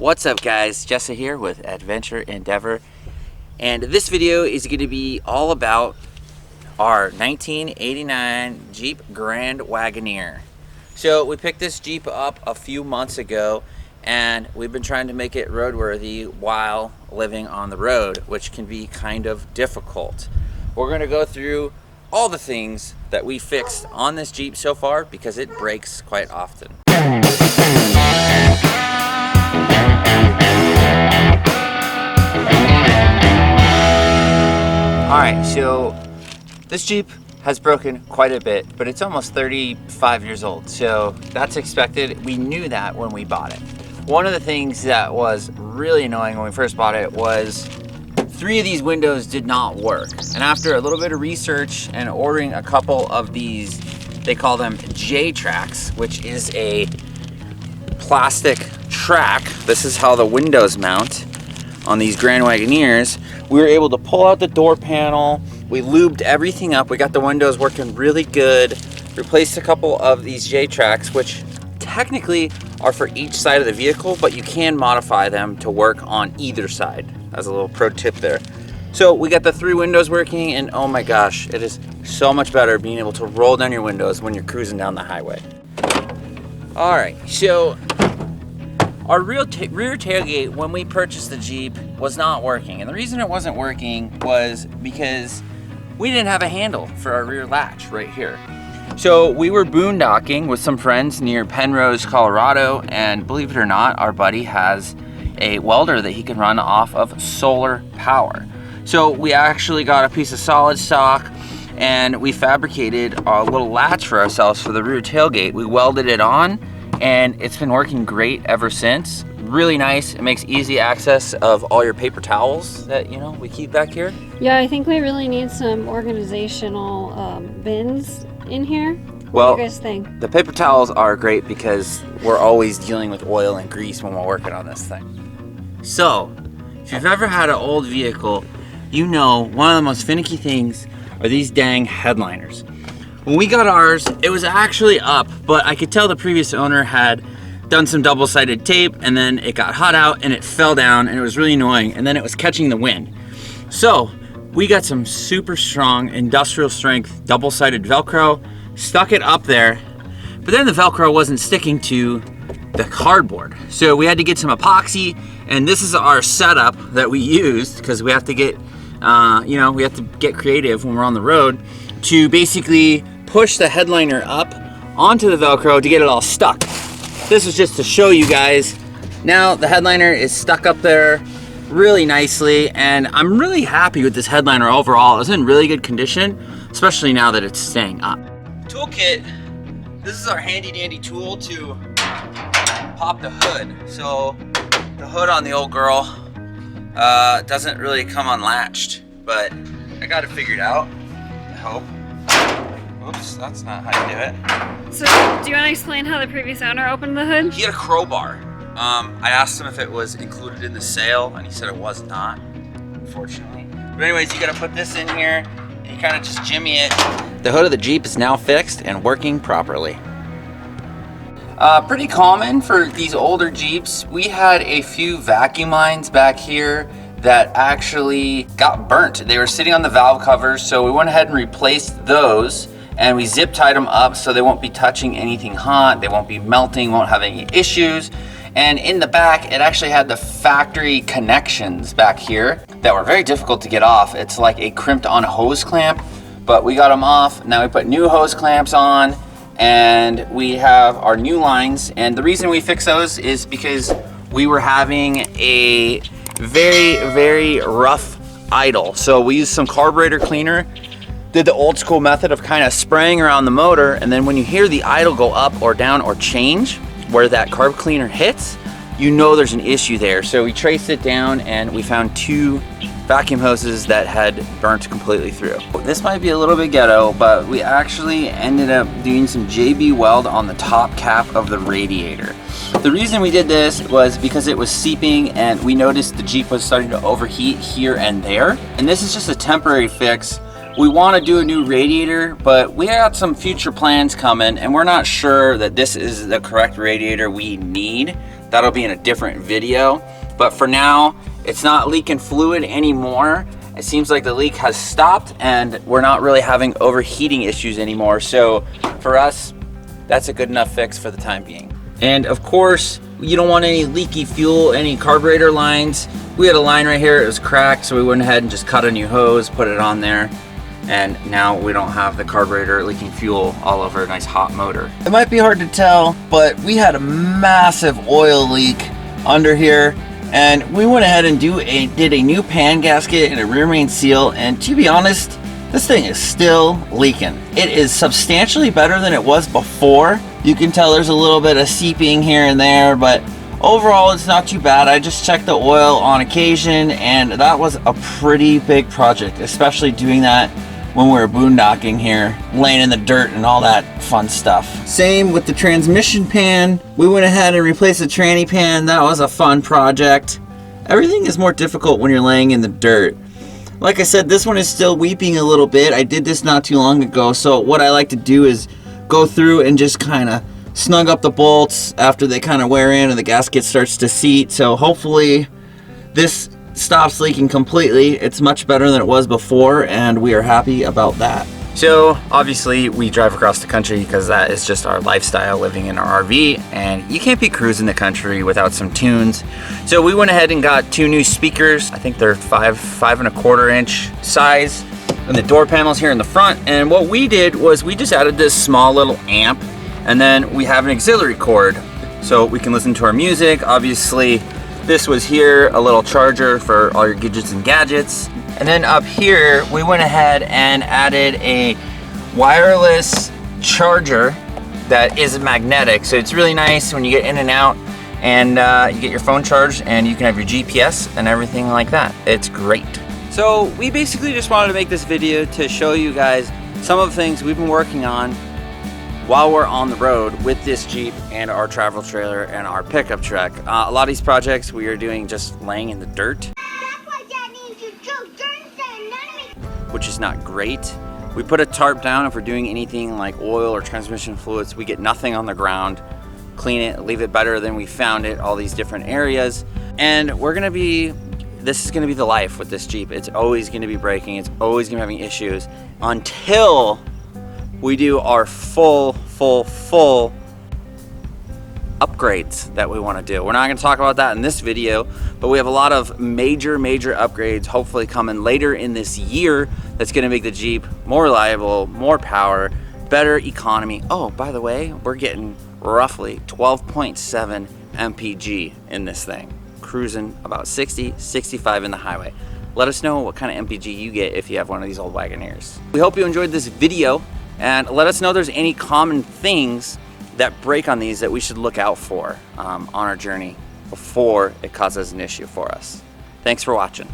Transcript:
What's up guys, Jessa here with Adventure Endeavor, and this video is going to be all about our 1989 Jeep Grand Wagoneer. So we picked this Jeep up a few months ago and we've been trying to make it roadworthy while living on the road, which can be kind of difficult. We're going to go through all the things that we fixed on this Jeep so far because it breaks quite often. Alright, so this Jeep has broken quite a bit, but it's almost 35 years old, so that's expected. We knew that when we bought it. One of the things that was really annoying when we first bought it was 3 of these windows did not work. And after a little bit of research and ordering a couple of these, they call them J-tracks, which is a plastic track. This is how the windows mount on these Grand Wagoneers. We were able to pull out the door panel. We lubed everything up. We got the windows working really good. Replaced a couple of these J-tracks, which technically are for each side of the vehicle, but you can modify them to work on either side. As a little pro tip there. So we got the 3 windows working, and oh my gosh, it is so much better being able to roll down your windows when you're cruising down the highway. All right, so our rear tailgate when we purchased the Jeep was not working. And the reason it wasn't working was because we didn't have a handle for our rear latch right here. So we were boondocking with some friends near Penrose, Colorado, and believe it or not, our buddy has a welder that he can run off of solar power. So we actually got a piece of solid stock and we fabricated a little latch for ourselves for the rear tailgate. We welded it on and it's been working great ever since. Really nice. It makes easy access of all your paper towels that we keep back here. Yeah, I think we really need some organizational bins in here. Well, what do you guys think? The paper towels are great because we're always dealing with oil and grease when we're working on this thing. So, if you've ever had an old vehicle, you know one of the most finicky things are these dang headliners. When we got ours, it was actually up, but I could tell the previous owner had done some double-sided tape and then it got hot out and it fell down and it was really annoying and then it was catching the wind. So, we got some super strong industrial strength double-sided Velcro, stuck it up there, but then the Velcro wasn't sticking to the cardboard. So we had to get some epoxy, and this is our setup that we used because we have to get, we have to get creative when we're on the road to basically push the headliner up onto the Velcro to get it all stuck. This is just to show you guys. Now the headliner is stuck up there really nicely, and I'm really happy with this headliner overall. It's in really good condition, especially now that it's staying up. Toolkit, this is our handy dandy tool to pop the hood. So the hood on the old girl doesn't really come unlatched, but I got it figured out, I hope. Oops, that's not how you do it. So do you want to explain how the previous owner opened the hood? He had a crowbar. I asked him if it was included in the sale, and he said it was not, unfortunately. But anyways, you gotta put this in here, and you kind of just jimmy it. The hood of the Jeep is now fixed and working properly. Pretty common for these older Jeeps. We had a few vacuum lines back here that actually got burnt. They were sitting on the valve covers, so we went ahead and replaced those, and we zip tied them up so they won't be touching anything hot, they won't be melting, won't have any issues. And in the back, it actually had the factory connections back here that were very difficult to get off. It's like a crimped on hose clamp, but we got them off. Now we put new hose clamps on, and we have our new lines. And the reason we fix those is because we were having a very, very rough idle. So we used some carburetor cleaner, did the old school method of kind of spraying around the motor, and then when you hear the idle go up or down or change where that carb cleaner hits, you know there's an issue there. So we traced it down and we found 2 vacuum hoses that had burnt completely through. This might be a little bit ghetto, but we actually ended up doing some JB weld on the top cap of the radiator. The reason we did this was because it was seeping and we noticed the Jeep was starting to overheat here and there. And this is just a temporary fix. We want to do a new radiator, but we got some future plans coming and we're not sure that this is the correct radiator we need. That'll be in a different video. But for now, it's not leaking fluid anymore. It seems like the leak has stopped and we're not really having overheating issues anymore. So for us, that's a good enough fix for the time being. And of course, you don't want any leaky fuel, any carburetor lines. We had a line right here, it was cracked, so we went ahead and just cut a new hose, put it on there. And now we don't have the carburetor leaking fuel all over a nice hot motor. It might be hard to tell, but we had a massive oil leak under here. And we went ahead and did a new pan gasket and a rear main seal, and to be honest, this thing is still leaking. It is substantially better than it was before. You can tell there's a little bit of seeping here and there, but overall it's not too bad. I just checked the oil on occasion, and that was a pretty big project, especially doing that when we were boondocking here, laying in the dirt and all that fun stuff. Same with the transmission pan. We went ahead and replaced the tranny pan. That was a fun project. Everything is more difficult when you're laying in the dirt. Like I said, this one is still weeping a little bit. I did this not too long ago, so what I like to do is go through and just kind of snug up the bolts after they kind of wear in and the gasket starts to seat. So hopefully this stops leaking completely. It's much better than it was before, and we are happy about that. So obviously we drive across the country because that is just our lifestyle, living in our RV, and you can't be cruising the country without some tunes. So we went ahead and got 2 new speakers. I think they're 5.25 inch size, and the door panels here in the front. And what we did was we just added this small little amp, and then we have an auxiliary cord so we can listen to our music. Obviously this was here, a little charger for all your gadgets and gadgets. And then up here, we went ahead and added a wireless charger that is magnetic. So it's really nice when you get in and out, and you get your phone charged, and you can have your GPS and everything like that. It's great. So we basically just wanted to make this video to show you guys some of the things we've been working on while we're on the road with this Jeep and our travel trailer and our pickup truck. A lot of these projects we are doing just laying in the dirt, which is not great. We put a tarp down if we're doing anything like oil or transmission fluids. We get nothing on the ground, clean it, leave it better than we found it, all these different areas. And this is gonna be the life with this Jeep. It's always gonna be breaking, it's always gonna be having issues until we do our full upgrades that we want to do. We're not going to talk about that in this video, but we have a lot of major upgrades hopefully coming later in this year that's going to make the Jeep more reliable, more power, better economy. Oh, by the way, we're getting roughly 12.7 mpg in this thing, cruising about 60, 65 in the highway. Let us know what kind of mpg you get if you have one of these old Wagoneers. We hope you enjoyed this video, and let us know if there's any common things that break on these that we should look out for on our journey before it causes an issue for us. Thanks for watching.